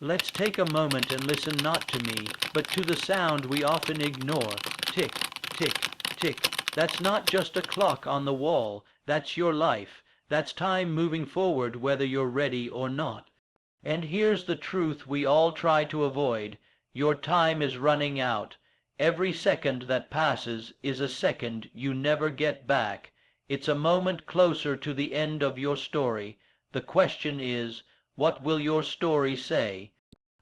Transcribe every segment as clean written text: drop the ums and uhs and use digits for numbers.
Let's take a moment and listen not to me, but to the sound we often ignore. Tick, tick, tick. That's not just a clock on the wall. That's your life. That's time moving forward whether you're ready or not. And here's the truth we all try to avoid. Your time is running out. Every second that passes is a second you never get back. It's a moment closer to the end of your story. The question is, what will your story say?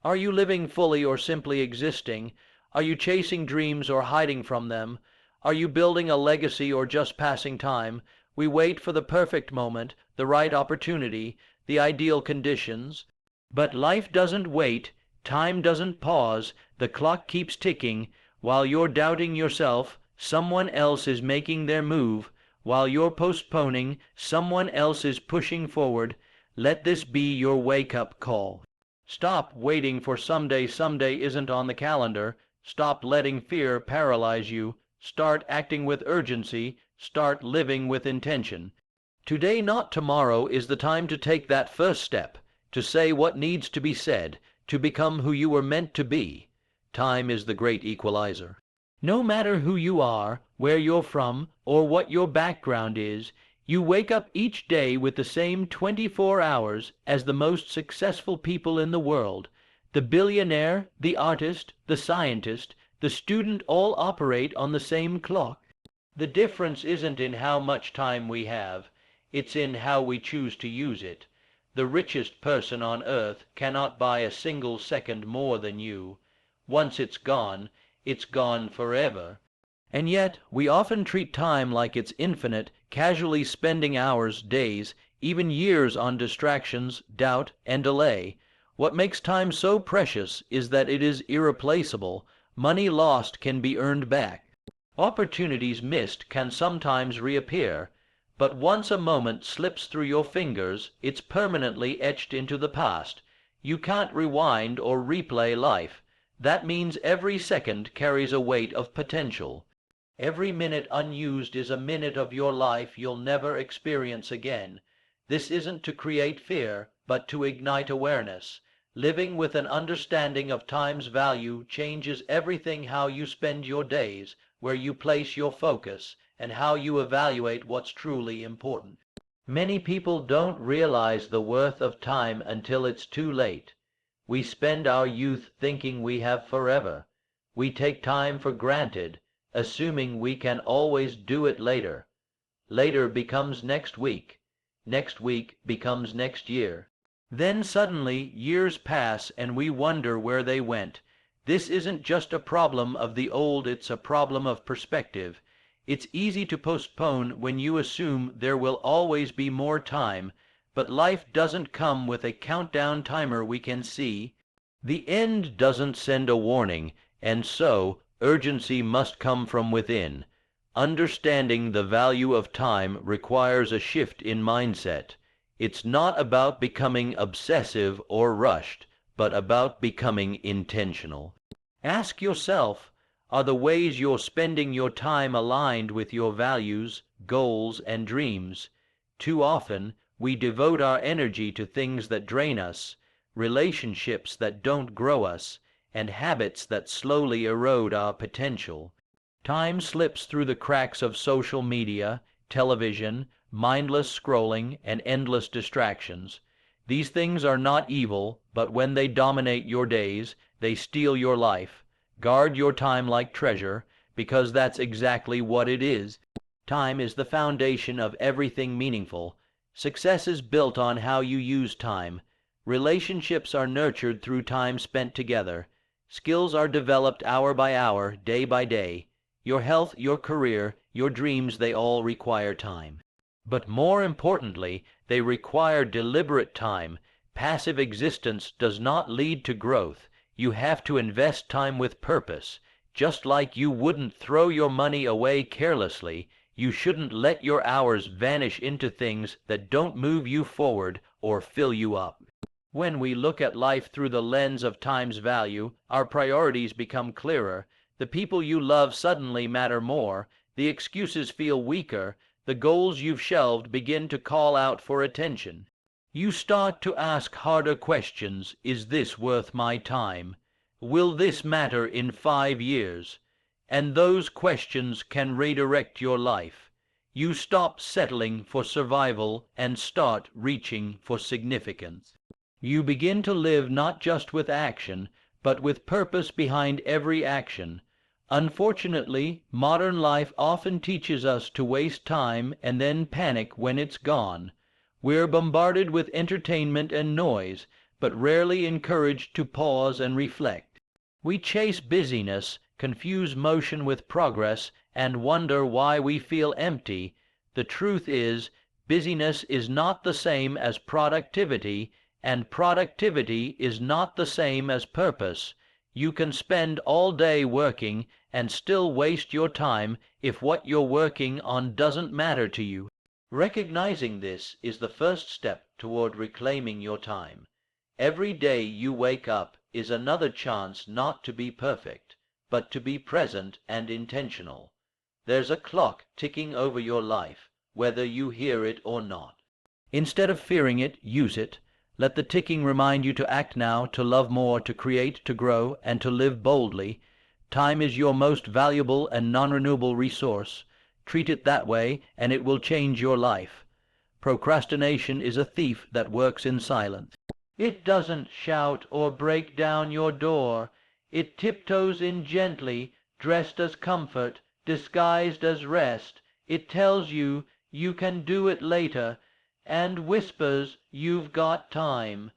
Are you living fully or simply existing? Are you chasing dreams or hiding from them? Are you building a legacy or just passing time? We wait for the perfect moment, the right opportunity, the ideal conditions. But life doesn't wait, time doesn't pause, the clock keeps ticking. While you're doubting yourself, someone else is making their move. While you're postponing, someone else is pushing forward. Let this be your wake-up call. Stop waiting for someday. Someday isn't on the calendar. Stop letting fear paralyze you. Start acting with urgency. Start living with intention. Today, not tomorrow, is the time to take that first step, to say what needs to be said, to become who you were meant to be. Time is the great equalizer. No matter who you are, where you're from, or what your background is, you wake up each day with the same 24 hours as the most successful people in the world. The billionaire, the artist, the scientist, the student all operate on the same clock. The difference isn't in how much time we have, it's in how we choose to use it. The richest person on earth cannot buy a single second more than you. Once it's gone forever. And yet we often treat time like it's infinite, casually spending hours, days, even years on distractions, doubt, and delay. What makes time so precious is that it is irreplaceable. Money lost can be earned back. Opportunities missed can sometimes reappear. But once a moment slips through your fingers, it's permanently etched into the past. You can't rewind or replay life. That means every second carries a weight of potential. Every minute unused is a minute of your life you'll never experience again. This isn't to create fear, but to ignite awareness. Living with an understanding of time's value changes everything: how you spend your days, where you place your focus, and how you evaluate what's truly important. Many people don't realize the worth of time until it's too late. We spend our youth thinking we have forever. We take time for granted, assuming we can always do it later. Later becomes next week. Next week becomes next year. Then suddenly years pass and we wonder where they went. This isn't just a problem of the old, it's a problem of perspective. It's easy to postpone when you assume there will always be more time, but life doesn't come with a countdown timer we can see. The end doesn't send a warning, and so urgency must come from within. Understanding the value of time requires a shift in mindset. It's not about becoming obsessive or rushed, but about becoming intentional. Ask yourself, are the ways you're spending your time aligned with your values, goals, and dreams? Too often, we devote our energy to things that drain us, relationships that don't grow us, and habits that slowly erode our potential. Time slips through the cracks of social media, television, mindless scrolling, and endless distractions. These things are not evil, but when they dominate your days, they steal your life. Guard your time like treasure, because that's exactly what it is. Time is the foundation of everything meaningful. Success is built on how you use time. Relationships are nurtured through time spent together. Skills are developed hour by hour, day by day. Your health, your career, your dreams, they all require time. But more importantly, they require deliberate time. Passive existence does not lead to growth. You have to invest time with purpose. Just like you wouldn't throw your money away carelessly, you shouldn't let your hours vanish into things that don't move you forward or fill you up. When we look at life through the lens of time's value, our priorities become clearer. The people you love suddenly matter more. The excuses feel weaker. The goals you've shelved begin to call out for attention. You start to ask harder questions. Is this worth my time? Will this matter in 5 years? And those questions can redirect your life. You stop settling for survival and start reaching for significance. You begin to live not just with action, but with purpose behind every action. Unfortunately, modern life often teaches us to waste time and then panic when it's gone. We're bombarded with entertainment and noise, but rarely encouraged to pause and reflect. We chase busyness, confuse motion with progress, and wonder why we feel empty. The truth is, busyness is not the same as productivity, and productivity is not the same as purpose. You can spend all day working and still waste your time if what you're working on doesn't matter to you. Recognizing this is the first step toward reclaiming your time. Every day you wake up is another chance not to be perfect, but to be present and intentional. There's a clock ticking over your life, whether you hear it or not. Instead of fearing it, use it. Let the ticking remind you to act now, to love more, to create, to grow, and to live boldly. Time is your most valuable and non-renewable resource. Treat it that way, and it will change your life. Procrastination is a thief that works in silence. It doesn't shout or break down your door. It tiptoes in gently, dressed as comfort, disguised as rest. It tells you you can do it later, and whispers you've got time.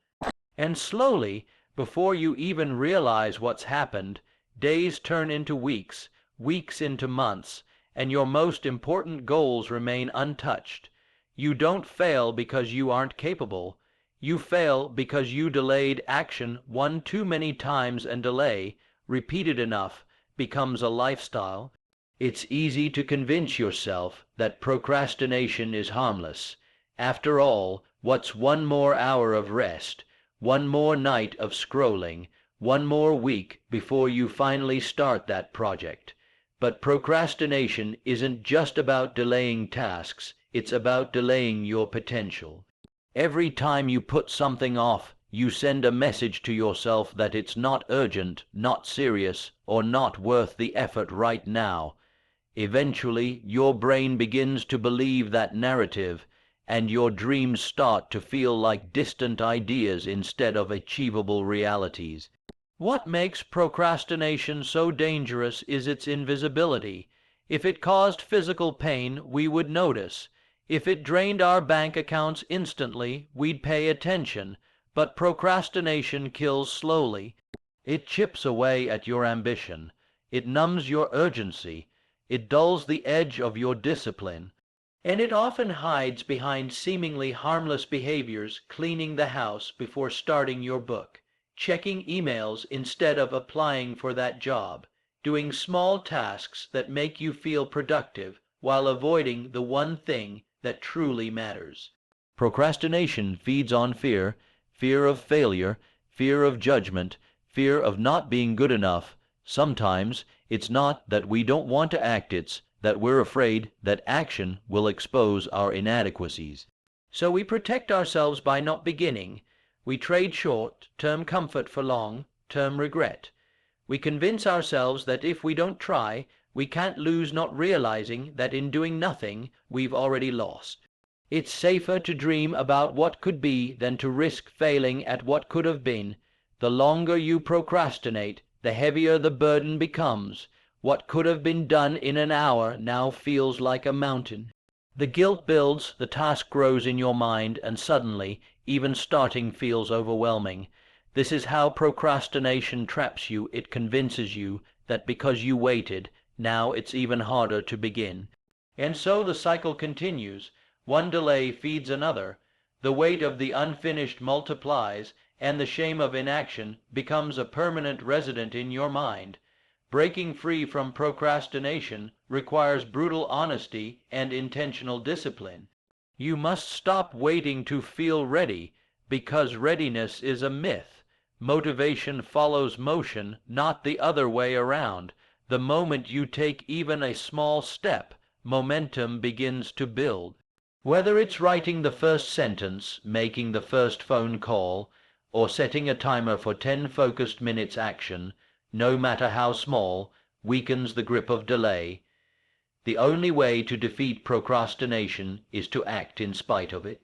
And slowly, before you even realize what's happened, days turn into weeks, weeks into months, and your most important goals remain untouched. You don't fail because you aren't capable. You fail because you delayed action one too many times, and delay, repeated enough, becomes a lifestyle. It's easy to convince yourself that procrastination is harmless. After all, what's one more hour of rest, one more night of scrolling, one more week before you finally start that project? But procrastination isn't just about delaying tasks, it's about delaying your potential. Every time you put something off, you send a message to yourself that it's not urgent, not serious, or not worth the effort right now. Eventually, your brain begins to believe that narrative, and your dreams start to feel like distant ideas instead of achievable realities. What makes procrastination so dangerous is its invisibility. If it caused physical pain, we would notice. If it drained our bank accounts instantly, we'd pay attention. But procrastination kills slowly. It chips away at your ambition. It numbs your urgency. It dulls the edge of your discipline. And it often hides behind seemingly harmless behaviors, cleaning the house before starting your book, checking emails instead of applying for that job, doing small tasks that make you feel productive while avoiding the one thing that truly matters. Procrastination feeds on fear, fear of failure, fear of judgment, fear of not being good enough. Sometimes it's not that we don't want to act, it's that we're afraid that action will expose our inadequacies. So we protect ourselves by not beginning. We trade short-term comfort for long-term regret. We convince ourselves that if we don't try, we can't lose, not realizing that in doing nothing, we've already lost. It's safer to dream about what could be than to risk failing at what could have been. The longer you procrastinate, the heavier the burden becomes. What could have been done in an hour now feels like a mountain. The guilt builds, the task grows in your mind, and suddenly, even starting feels overwhelming. This is how procrastination traps you. It convinces you that because you waited, now it's even harder to begin. And so the cycle continues. One delay feeds another. The weight of the unfinished multiplies, and the shame of inaction becomes a permanent resident in your mind. Breaking free from procrastination requires brutal honesty and intentional discipline. You must stop waiting to feel ready, because readiness is a myth. Motivation follows motion, not the other way around. The moment you take even a small step, momentum begins to build. Whether it's writing the first sentence, making the first phone call, or setting a timer for 10 focused minutes, action, no matter how small, weakens the grip of delay. The only way to defeat procrastination is to act in spite of it.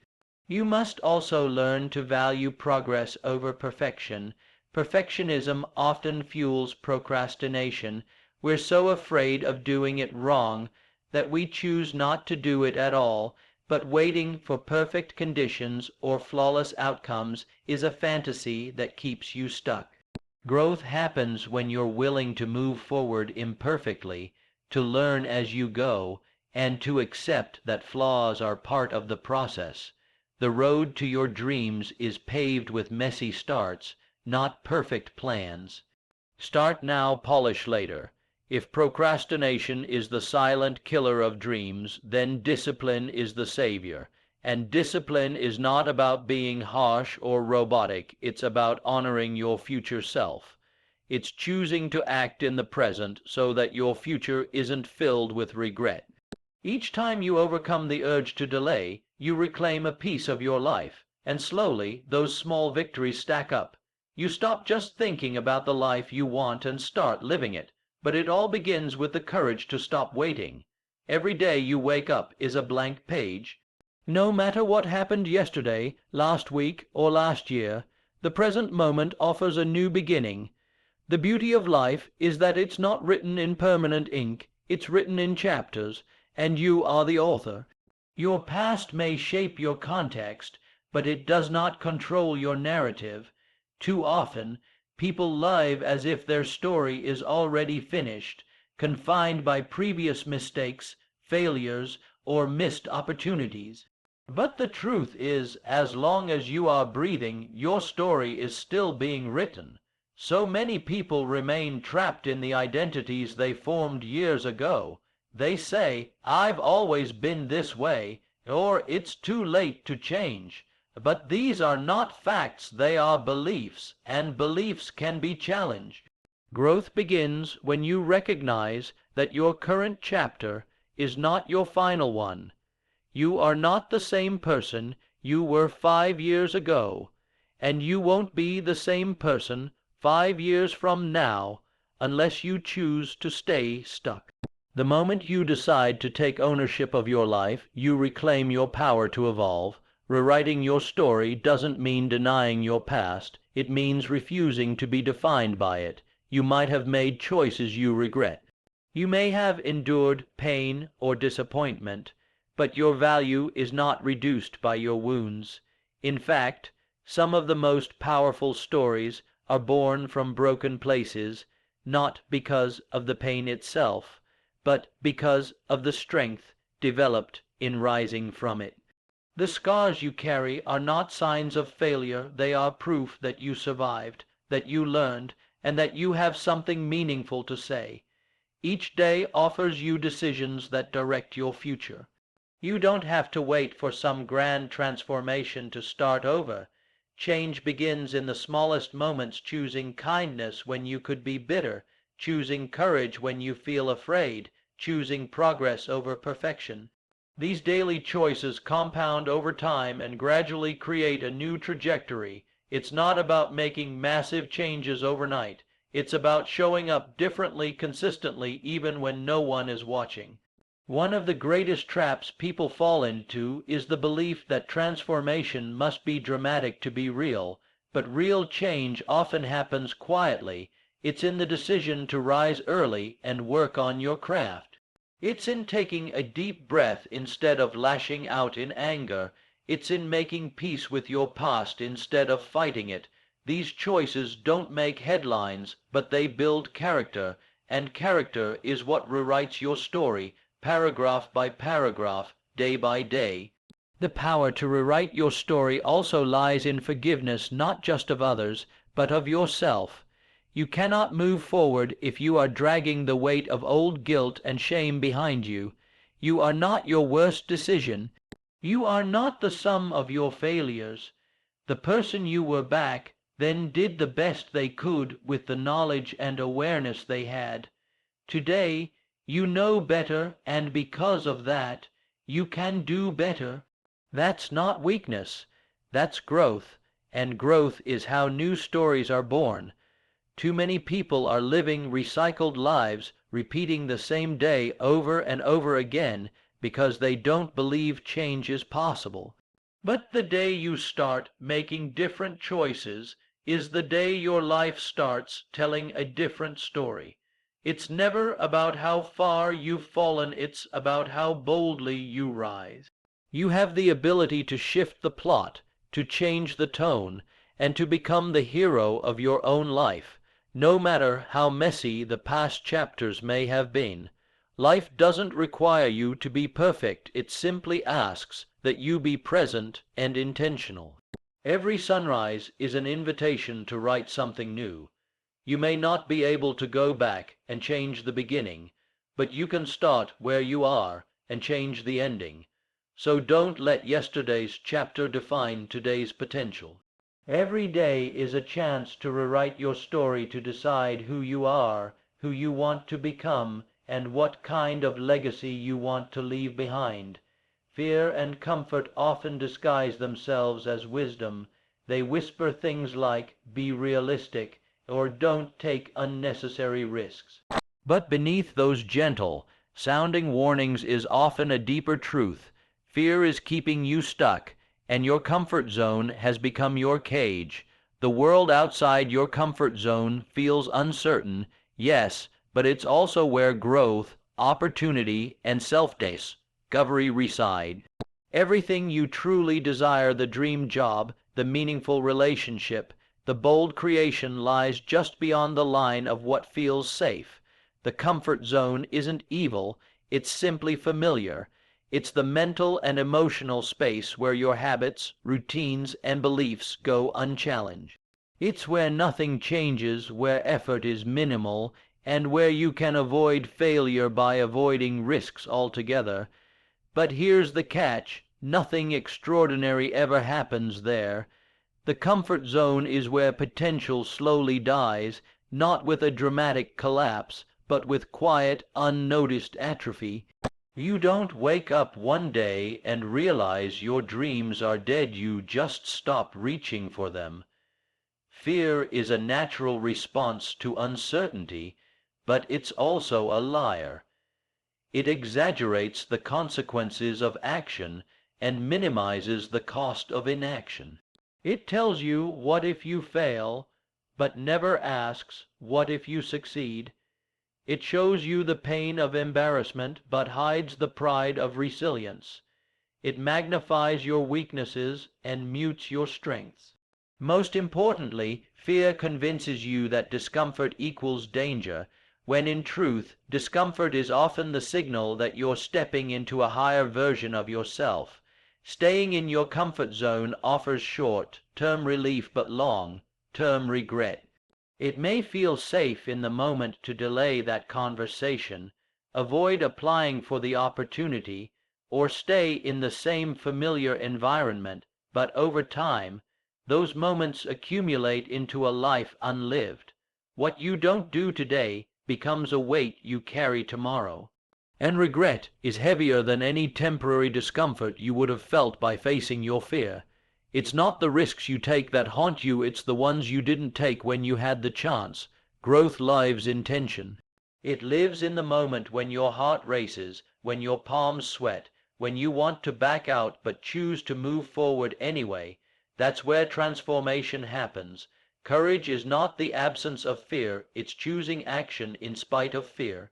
You must also learn to value progress over perfection. Perfectionism often fuels procrastination. We're so afraid of doing it wrong that we choose not to do it at all, but waiting for perfect conditions or flawless outcomes is a fantasy that keeps you stuck. Growth happens when you're willing to move forward imperfectly, to learn as you go, and to accept that flaws are part of the process. The road to your dreams is paved with messy starts, not perfect plans. Start now, polish later. If procrastination is the silent killer of dreams, then discipline is the savior. And discipline is not about being harsh or robotic. It's about honoring your future self. It's choosing to act in the present so that your future isn't filled with regret. Each time you overcome the urge to delay, you reclaim a piece of your life, and slowly those small victories stack up. You stop just thinking about the life you want and start living it. But it all begins with the courage to stop waiting. Every day you wake up is a blank page. No matter what happened yesterday, last week, or last year, the present moment offers a new beginning. The beauty of life is that it's not written in permanent ink, it's written in chapters, and you are the author. Your past may shape your context, but it does not control your narrative. Too often, people live as if their story is already finished, confined by previous mistakes, failures, or missed opportunities. But the truth is, as long as you are breathing, your story is still being written. So many people remain trapped in the identities they formed years ago. They say, "I've always been this way," or "It's too late to change." But these are not facts, they are beliefs, and beliefs can be challenged. Growth begins when you recognize that your current chapter is not your final one. You are not the same person you were 5 years ago, and you won't be the same person 5 years from now unless you choose to stay stuck. The moment you decide to take ownership of your life, you reclaim your power to evolve. Rewriting your story doesn't mean denying your past. It means refusing to be defined by it. You might have made choices you regret. You may have endured pain or disappointment, but your value is not reduced by your wounds. In fact, some of the most powerful stories are born from broken places, not because of the pain itself, but because of the strength developed in rising from it. The scars you carry are not signs of failure, they are proof that you survived, that you learned, and that you have something meaningful to say. Each day offers you decisions that direct your future. You don't have to wait for some grand transformation to start over. Change begins in the smallest moments, choosing kindness when you could be bitter, choosing courage when you feel afraid, choosing progress over perfection. These daily choices compound over time and gradually create a new trajectory. It's not about making massive changes overnight. It's about showing up differently consistently even when no one is watching. One of the greatest traps people fall into is the belief that transformation must be dramatic to be real, but real change often happens quietly. It's in the decision to rise early and work on your craft. It's in taking a deep breath instead of lashing out in anger. It's in making peace with your past instead of fighting it. These choices don't make headlines, but they build character, and character is what rewrites your story, paragraph by paragraph, day by day. The power to rewrite your story also lies in forgiveness, not just of others, but of yourself. You cannot move forward if you are dragging the weight of old guilt and shame behind you. You are not your worst decision. You are not the sum of your failures. The person you were back then did the best they could with the knowledge and awareness they had. Today, you know better, and because of that, you can do better. That's not weakness, that's growth, and growth is how new stories are born. Too many people are living recycled lives, repeating the same day over and over again because they don't believe change is possible. But the day you start making different choices is the day your life starts telling a different story. It's never about how far you've fallen, it's about how boldly you rise. You have the ability to shift the plot, to change the tone, and to become the hero of your own life, no matter how messy the past chapters may have been. Life doesn't require you to be perfect, it simply asks that you be present and intentional. Every sunrise is an invitation to write something new. You may not be able to go back and change the beginning, but you can start where you are and change the ending. So don't let yesterday's chapter define today's potential. Every day is a chance to rewrite your story, to decide who you are, who you want to become, and what kind of legacy you want to leave behind. Fear and comfort often disguise themselves as wisdom. They whisper things like, "Be realistic," or "Don't take unnecessary risks." But beneath those gentle sounding warnings is often a deeper truth. Fear is keeping you stuck, and your comfort zone has become your cage. The world outside your comfort zone feels uncertain, yes, but it's also where growth, opportunity, and self-discovery reside. Everything you truly desire, the dream job, the meaningful relationship, the bold creation, lies just beyond the line of what feels safe. The comfort zone isn't evil, it's simply familiar. It's the mental and emotional space where your habits, routines, and beliefs go unchallenged. It's where nothing changes, where effort is minimal, and where you can avoid failure by avoiding risks altogether. But here's the catch: nothing extraordinary ever happens there. The comfort zone is where potential slowly dies, not with a dramatic collapse, but with quiet, unnoticed atrophy. You don't wake up one day and realize your dreams are dead, you just stop reaching for them. Fear is a natural response to uncertainty, but it's also a liar. It exaggerates the consequences of action and minimizes the cost of inaction. It tells you what if you fail, but never asks what if you succeed. It shows you the pain of embarrassment, but hides the pride of resilience. It magnifies your weaknesses and mutes your strengths. Most importantly, fear convinces you that discomfort equals danger, when in truth, discomfort is often the signal that you're stepping into a higher version of yourself. Staying in your comfort zone offers short-term relief but long-term regret. It may feel safe in the moment to delay that conversation, avoid applying for the opportunity, or stay in the same familiar environment, but over time, those moments accumulate into a life unlived. What you don't do today becomes a weight you carry tomorrow. And regret is heavier than any temporary discomfort you would have felt by facing your fear. It's not the risks you take that haunt you, it's the ones you didn't take when you had the chance. Growth lives in tension. It lives in the moment when your heart races, when your palms sweat, when you want to back out but choose to move forward anyway. That's where transformation happens. Courage is not the absence of fear, it's choosing action in spite of fear.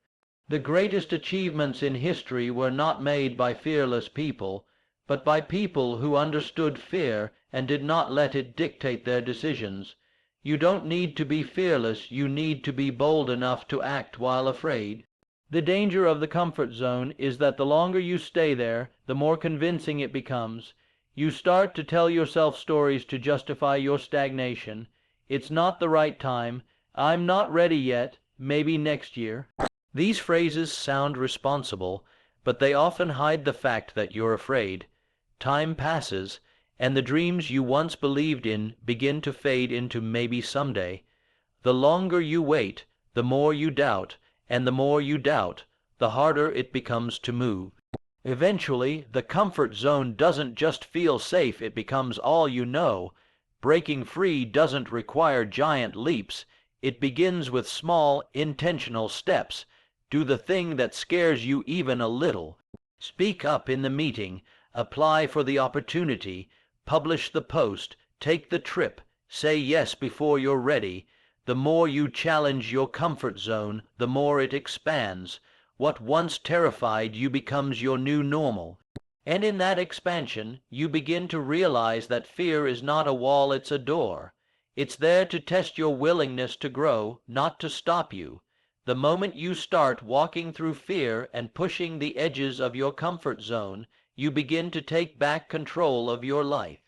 The greatest achievements in history were not made by fearless people, but by people who understood fear and did not let it dictate their decisions. You don't need to be fearless, you need to be bold enough to act while afraid. The danger of the comfort zone is that the longer you stay there, the more convincing it becomes. You start to tell yourself stories to justify your stagnation. It's not the right time. I'm not ready yet. Maybe next year. These phrases sound responsible, but they often hide the fact that you're afraid. Time passes, and the dreams you once believed in begin to fade into maybe someday. The longer you wait, the more you doubt, and the more you doubt, the harder it becomes to move. Eventually, the comfort zone doesn't just feel safe, it becomes all you know. Breaking free doesn't require giant leaps. It begins with small, intentional steps. Do the thing that scares you even a little. Speak up in the meeting. Apply for the opportunity. Publish the post. Take the trip. Say yes before you're ready. The more you challenge your comfort zone, the more it expands. What once terrified you becomes your new normal. And in that expansion, you begin to realize that fear is not a wall, it's a door. It's there to test your willingness to grow, not to stop you. The moment you start walking through fear and pushing the edges of your comfort zone, you begin to take back control of your life.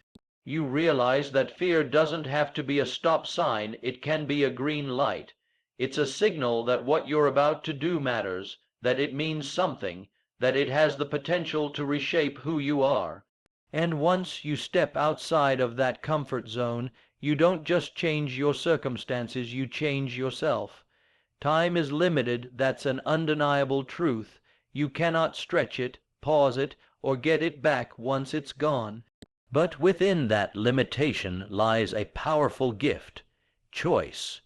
You realize that fear doesn't have to be a stop sign, it can be a green light. It's a signal that what you're about to do matters, that it means something, that it has the potential to reshape who you are. And once you step outside of that comfort zone, you don't just change your circumstances, you change yourself. Time is limited, that's an undeniable truth. You cannot stretch it, pause it, or get it back once it's gone. But within that limitation lies a powerful gift, choice.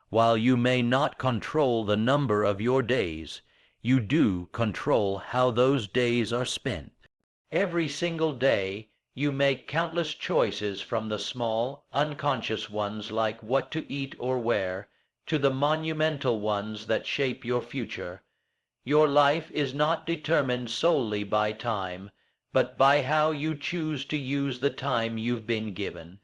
While you may not control the number of your days, you do control how those days are spent. Every single day, you make countless choices, from the small, unconscious ones like what to eat or wear, to the monumental ones that shape your future. Your life is not determined solely by time, but by how you choose to use the time you've been given.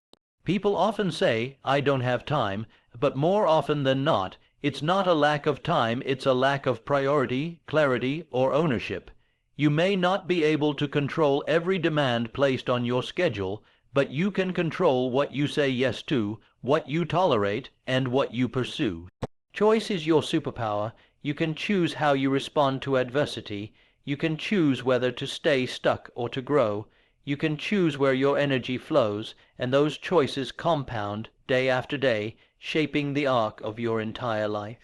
People often say, "I don't have time," but more often than not, it's not a lack of time, it's a lack of priority, clarity, or ownership. You may not be able to control every demand placed on your schedule, but you can control what you say yes to, what you tolerate, and what you pursue. Choice is your superpower. You can choose how you respond to adversity. You can choose whether to stay stuck or to grow. You can choose where your energy flows, and those choices compound day after day, shaping the arc of your entire life.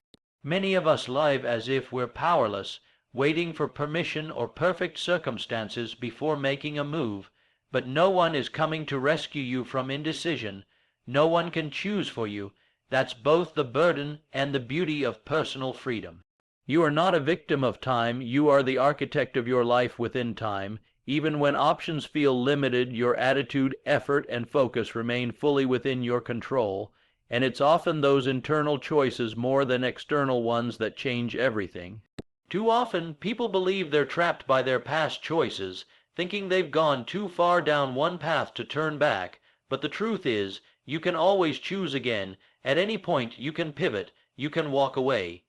Many of us live as if we're powerless, waiting for permission or perfect circumstances before making a move, but no one is coming to rescue you from indecision. No one can choose for you. That's both the burden and the beauty of personal freedom. You are not a victim of time, you are the architect of your life within time. Even when options feel limited, your attitude, effort, and focus remain fully within your control, and it's often those internal choices more than external ones that change everything. Too often, people believe they're trapped by their past choices, thinking they've gone too far down one path to turn back, but the truth is, you can always choose again. At any point, you can pivot, you can walk away.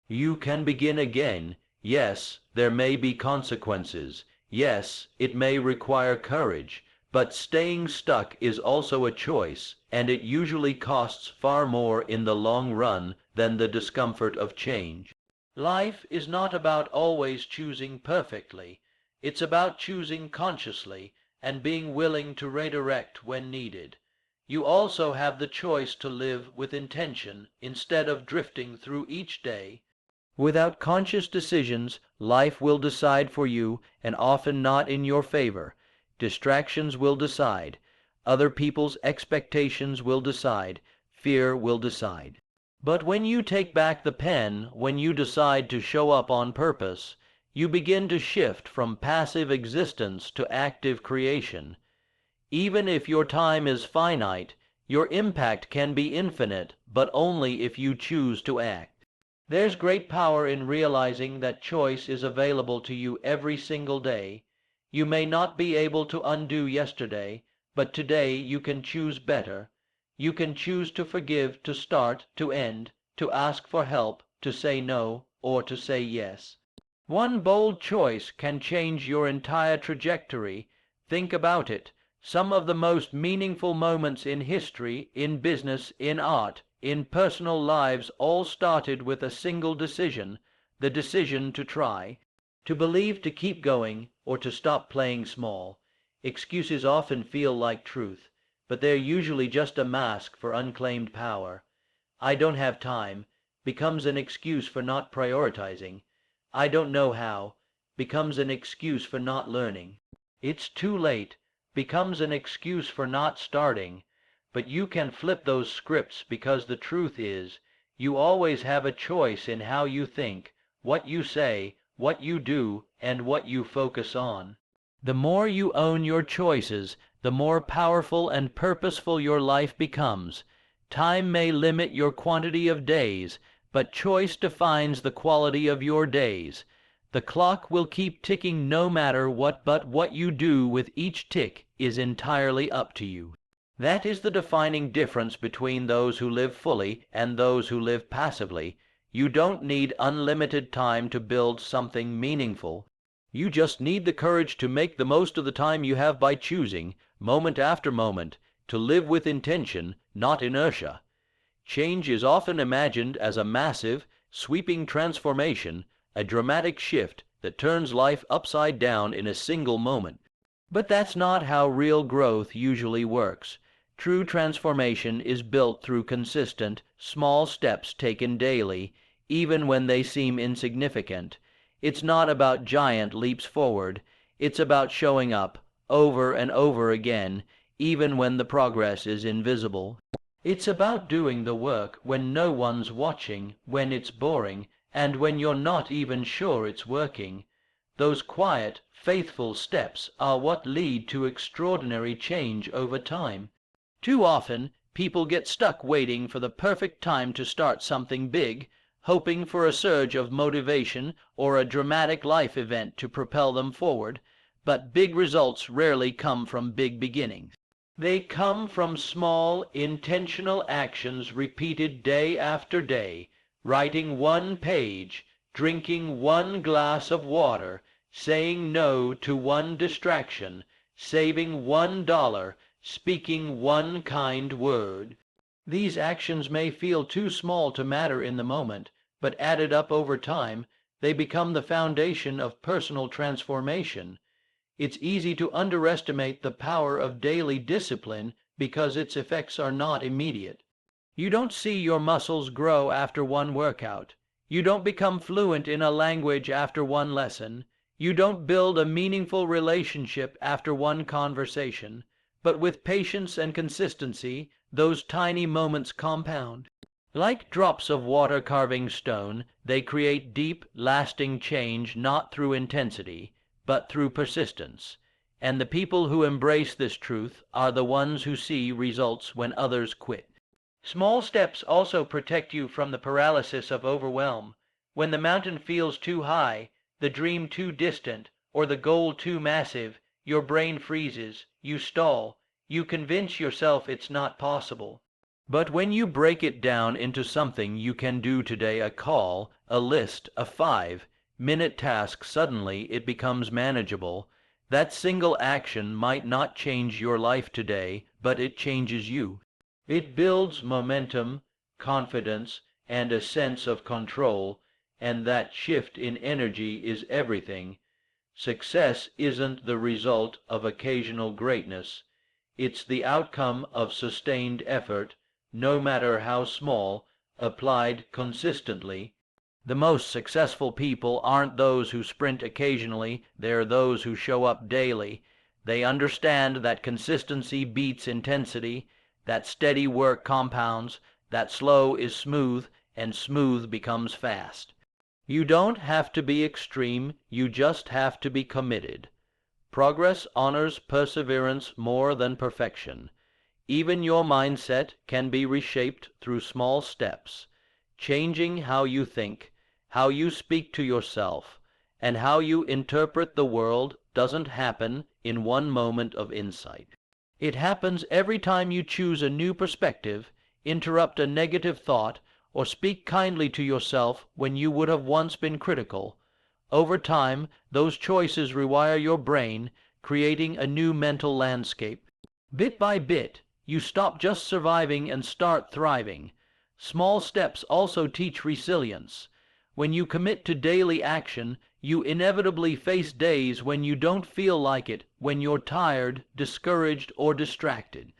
You can begin again. Yes, there may be consequences. Yes, it may require courage, but staying stuck is also a choice, and it usually costs far more in the long run than the discomfort of change. Life is not about always choosing perfectly. It's about choosing consciously and being willing to redirect when needed. You also have the choice to live with intention instead of drifting through each day. Without conscious decisions, life will decide for you, and often not in your favor. Distractions will decide. Other people's expectations will decide. Fear will decide. But when you take back the pen, when you decide to show up on purpose, you begin to shift from passive existence to active creation. Even if your time is finite, your impact can be infinite, but only if you choose to act. There's great power in realizing that choice is available to you every single day. You may not be able to undo yesterday, but today you can choose better. You can choose to forgive, to start, to end, to ask for help, to say no, or to say yes. One bold choice can change your entire trajectory. Think about it. Some of the most meaningful moments in history, in business, in art, in personal lives all started with a single decision, the decision to try, to believe, to keep going, or to stop playing small. Excuses often feel like truth, but they're usually just a mask for unclaimed power. "I don't have time" becomes an excuse for not prioritizing. "I don't know how" becomes an excuse for not learning. It's too late becomes an excuse for not starting. But you can flip those scripts, because the truth is, you always have a choice in how you think, what you say, what you do, and what you focus on. The more you own your choices, the more powerful and purposeful your life becomes. Time may limit your quantity of days, but choice defines the quality of your days. The clock will keep ticking no matter what, but what you do with each tick is entirely up to you. That is the defining difference between those who live fully and those who live passively. You don't need unlimited time to build something meaningful. You just need the courage to make the most of the time you have by choosing, moment after moment, to live with intention, not inertia. Change is often imagined as a massive, sweeping transformation, a dramatic shift that turns life upside down in a single moment. But that's not how real growth usually works. True transformation is built through consistent, small steps taken daily, even when they seem insignificant. It's not about giant leaps forward. It's about showing up, over and over again, even when the progress is invisible. It's about doing the work when no one's watching, when it's boring, and when you're not even sure it's working. Those quiet, faithful steps are what lead to extraordinary change over time. Too often, people get stuck waiting for the perfect time to start something big, hoping for a surge of motivation or a dramatic life event to propel them forward. But big results rarely come from big beginnings. They come from small, intentional actions repeated day after day, writing one page, drinking one glass of water, saying no to one distraction, saving $1, speaking one kind word. These actions may feel too small to matter in the moment, but added up over time, they become the foundation of personal transformation. It's easy to underestimate the power of daily discipline because its effects are not immediate. You don't see your muscles grow after one workout. You don't become fluent in a language after one lesson. You don't build a meaningful relationship after one conversation. But with patience and consistency, those tiny moments compound. Like drops of water carving stone, they create deep, lasting change not through intensity, but through persistence. And the people who embrace this truth are the ones who see results when others quit. Small steps also protect you from the paralysis of overwhelm. When the mountain feels too high, the dream too distant, or the goal too massive, your brain freezes, you stall, you convince yourself it's not possible. But when you break it down into something you can do today, a call, a list, a 5-minute task, suddenly it becomes manageable. That single action might not change your life today, but it changes you. It builds momentum, confidence, and a sense of control, and that shift in energy is everything. Success isn't the result of occasional greatness. It's the outcome of sustained effort, no matter how small, applied consistently. The most successful people aren't those who sprint occasionally, they're those who show up daily. They understand that consistency beats intensity, that steady work compounds, that slow is smooth, and smooth becomes fast. You don't have to be extreme, you just have to be committed. Progress honors perseverance more than perfection. Even your mindset can be reshaped through small steps. Changing how you think, how you speak to yourself, and how you interpret the world doesn't happen in one moment of insight. It happens every time you choose a new perspective, interrupt a negative thought, or speak kindly to yourself when you would have once been critical. Over time, those choices rewire your brain, creating a new mental landscape. Bit by bit, you stop just surviving and start thriving. Small steps also teach resilience. When you commit to daily action, you inevitably face days when you don't feel like it, when you're tired, discouraged, or distracted.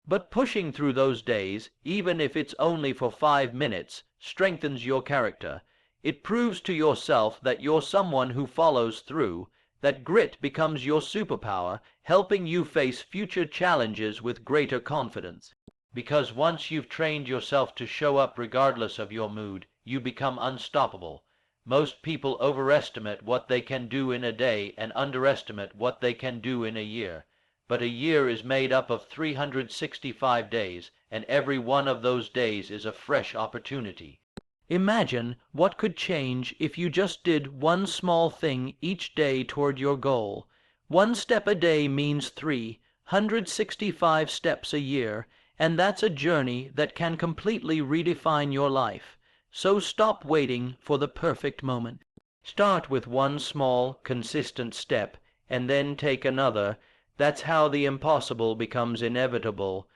But pushing through those days, even if it's only for 5 minutes, strengthens your character. It proves to yourself that you're someone who follows through, that grit becomes your superpower, helping you face future challenges with greater confidence. Because once you've trained yourself to show up regardless of your mood, you become unstoppable. Most people overestimate what they can do in a day and underestimate what they can do in a year. But a year is made up of 365 days, and every one of those days is a fresh opportunity. Imagine what could change if you just did one small thing each day toward your goal. One step a day means 365 steps a year, and that's a journey that can completely redefine your life. So stop waiting for the perfect moment. Start with one small, consistent step, and then take another. That's how the impossible becomes inevitable.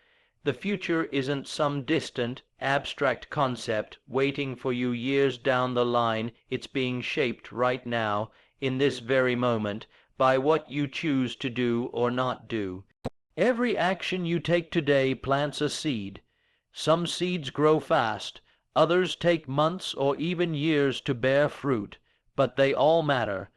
The future isn't some distant, abstract concept waiting for you years down the line. It's being shaped right now, in this very moment, by what you choose to do or not do. Every action you take today plants a seed. Some seeds grow fast, others take months or even years to bear fruit, but they all matter.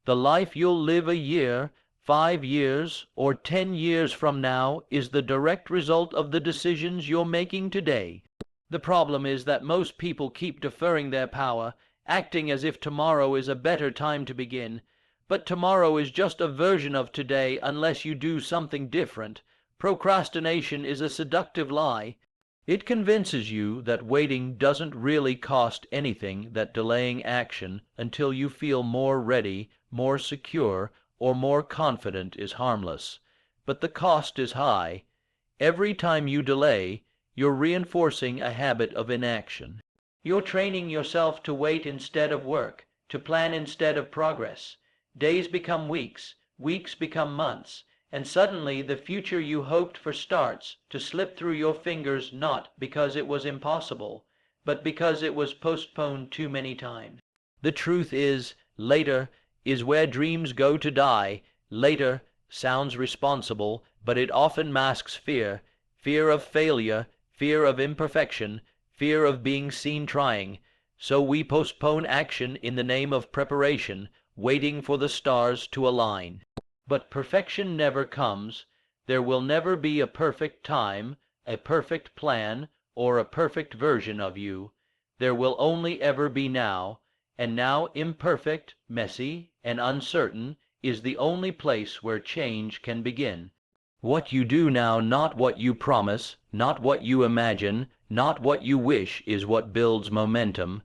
The life you'll live a year, 5 years, or 10 years from now is the direct result of the decisions you're making today. The problem is that most people keep deferring their power, acting as if tomorrow is a better time to begin. But tomorrow is just a version of today unless you do something different. Procrastination is a seductive lie. It convinces you that waiting doesn't really cost anything, that delaying action until you feel more ready, more secure, or more confident is harmless. But the cost is high. Every time you delay, you're reinforcing a habit of inaction. You're training yourself to wait instead of work, to plan instead of progress. Days become weeks, weeks become months, and suddenly the future you hoped for starts to slip through your fingers, not because it was impossible, but because it was postponed too many times. The truth is, later is where dreams go to die. Later sounds responsible, but it often masks fear. Fear of failure, fear of imperfection, fear of being seen trying. So we postpone action in the name of preparation, waiting for the stars to align. But perfection never comes. There will never be a perfect time, a perfect plan, or a perfect version of you. There will only ever be now, and now imperfect, messy, and uncertain, is the only place where change can begin. What you do now, not what you promise, not what you imagine, not what you wish, is what builds momentum.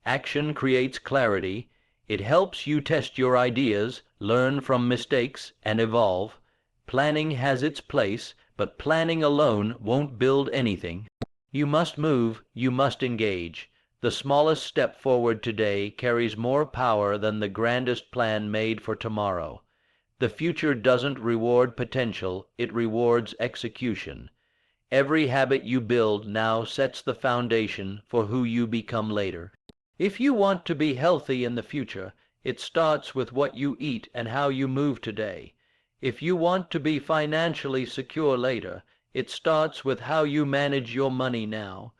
Action creates clarity. It helps you test your ideas, learn from mistakes, and evolve. Planning has its place, but planning alone won't build anything. You must move, you must engage. The smallest step forward today carries more power than the grandest plan made for tomorrow. The future doesn't reward potential, it rewards execution. Every habit you build now sets the foundation for who you become later. If you want to be healthy in the future, it starts with what you eat and how you move today. If you want to be financially secure later, it starts with how you manage your money now.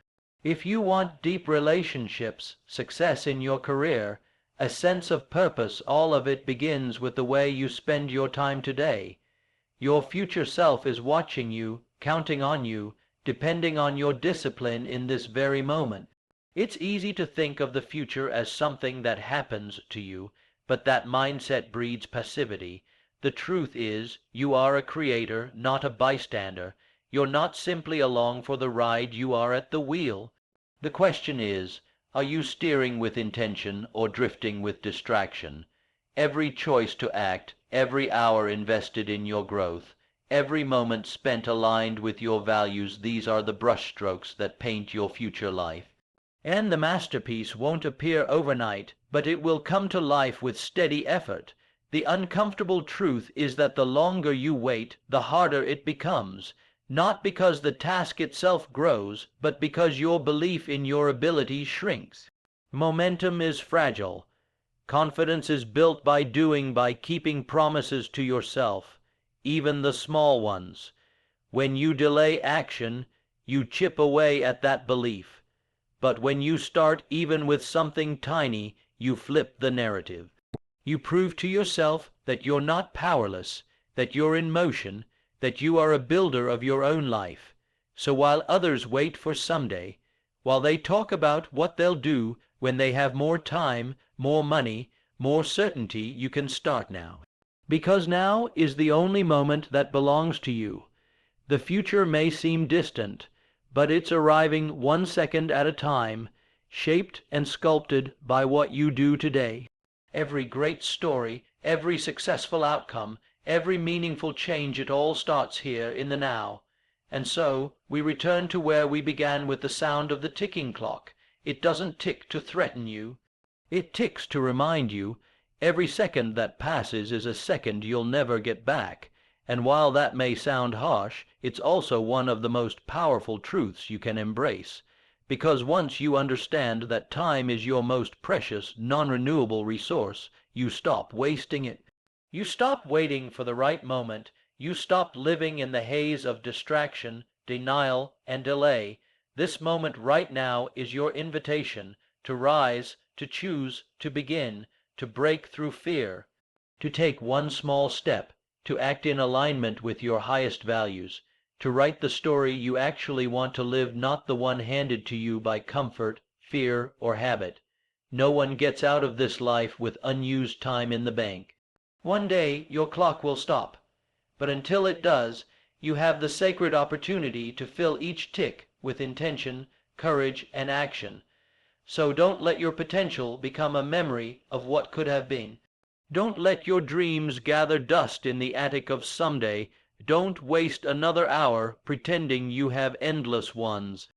If you want deep relationships, success in your career, a sense of purpose, all of it begins with the way you spend your time today. Your future self is watching you, counting on you, depending on your discipline in this very moment. It's easy to think of the future as something that happens to you, but that mindset breeds passivity. The truth is, you are a creator, not a bystander. You're not simply along for the ride, you are at the wheel. The question is, are you steering with intention or drifting with distraction? Every choice to act, every hour invested in your growth, every moment spent aligned with your values, these are the brushstrokes that paint your future life. And the masterpiece won't appear overnight, but it will come to life with steady effort. The uncomfortable truth is that the longer you wait, the harder it becomes, not because the task itself grows, but because your belief in your ability shrinks. Momentum is fragile. Confidence is built by doing, by keeping promises to yourself, even the small ones. When you delay action, you chip away at that belief. But when you start even with something tiny, you flip the narrative. You prove to yourself that you're not powerless, that you're in motion, that you are a builder of your own life. So while others wait for someday, while they talk about what they'll do when they have more time, more money, more certainty, you can start now. Because now is the only moment that belongs to you. The future may seem distant, but it's arriving 1 second at a time, shaped and sculpted by what you do today. Every great story, every successful outcome, every meaningful change, it all starts here in the now. And so we return to where we began, with the sound of the ticking clock. It doesn't tick to threaten you. It ticks to remind you every second that passes is a second you'll never get back. And while that may sound harsh, it's also one of the most powerful truths you can embrace. Because once you understand that time is your most precious, non-renewable resource, you stop wasting it. You stop waiting for the right moment. You stop living in the haze of distraction, denial, and delay. This moment right now is your invitation to rise, to choose, to begin, to break through fear, to take one small step, to act in alignment with your highest values, to write the story you actually want to live, not the one handed to you by comfort, fear, or habit. No one gets out of this life with unused time in the bank. One day your clock will stop, but until it does, you have the sacred opportunity to fill each tick with intention, courage, and action. So don't let your potential become a memory of what could have been. Don't let your dreams gather dust in the attic of someday. Don't waste another hour pretending you have endless ones.